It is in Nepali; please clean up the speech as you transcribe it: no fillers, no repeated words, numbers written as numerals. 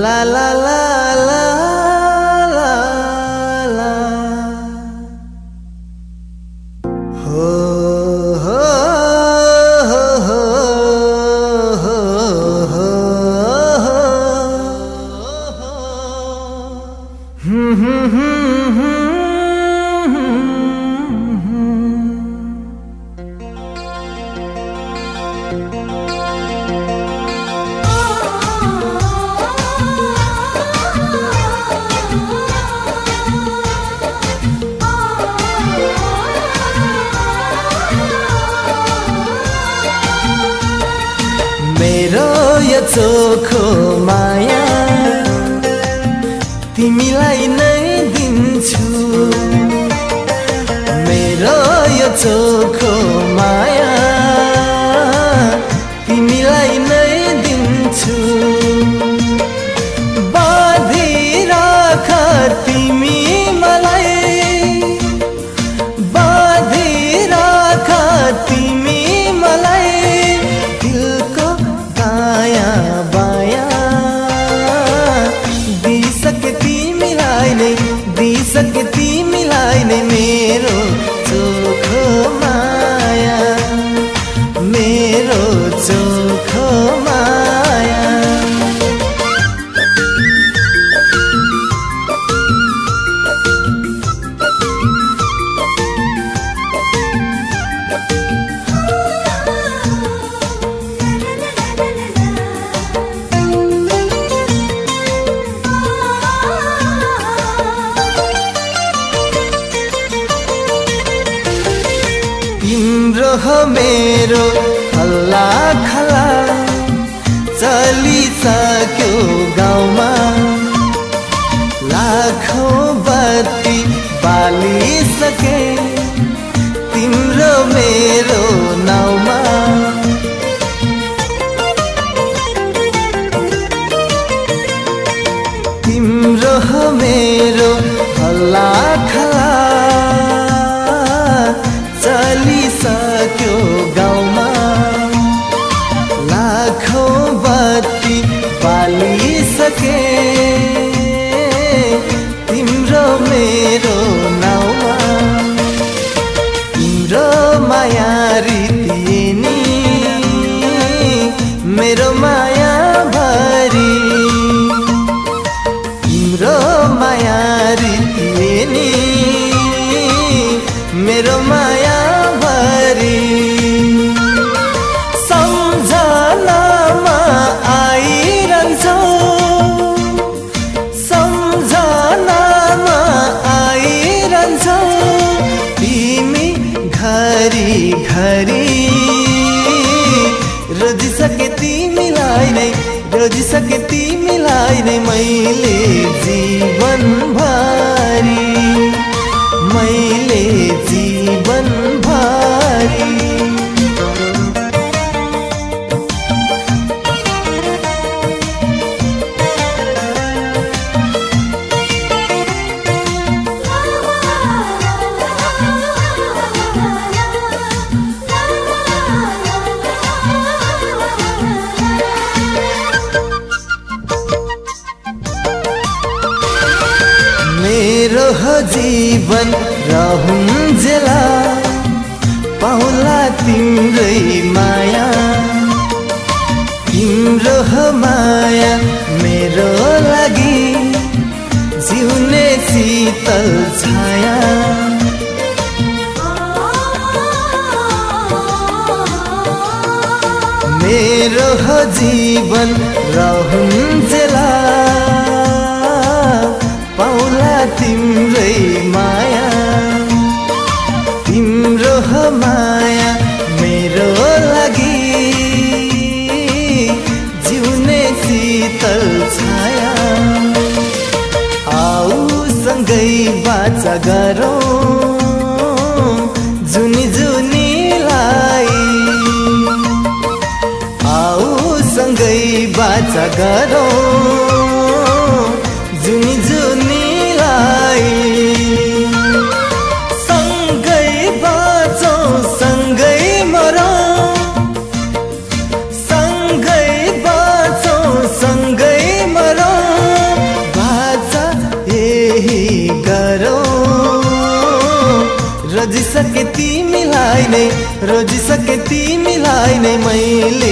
La la la la la la ho ho ho ho ho मेरो यो चोखो माया तिमीलाई नै दिन्छु मेरो यो चोखो माया तिमीलाई नै दिन्छु बाँधिराख तिमी मलाई बाँधिराख तिमी मलाई दिलको दाया बाया दिइसके तिमीलाई नै मेरो चोखो माया मेरो चोखो माया तिम्रो हो मेरो हल्ला खला चलिसक्यो गाउँमा लाखौं बत्ती बालिसके तिम्रो मेरो नाउँमा तिम्रो हो मेरो हल्ला खला चलिसक्यो गाउँमा लाखौं बत्ती बालिसके तिम्रो मेरो नाउँमा तिम्रो माया रीति नि मेरो माया भरी तिम्रो माया रीति नि मेरो माया भरी सम्झनामा आइरहन्छौ सम्झनामा आइरहन्छौ तिमी घरी घरी रोजिसके तिमीलाई नै मैले जीवन भरी मैले जीवन भरी मेरो हो जीवन रहन्जेला पाउला तिम्रै माया तिम्रो हो माया मेरो लागि जिउने शीतल छाया मेरो हो जीवन रहन्जेला पाउला तिम्रै माया तिम्रो हो माया मेरो लागि जिउने शीतल छाया आऊ सँगै बाचा गरौँ जुनी जुनीलाई आऊ सँगै बाचा गरौँ जुनी जुनीलाई सके तिमीलाई नै रोजिसके तिमीलाई नै मैले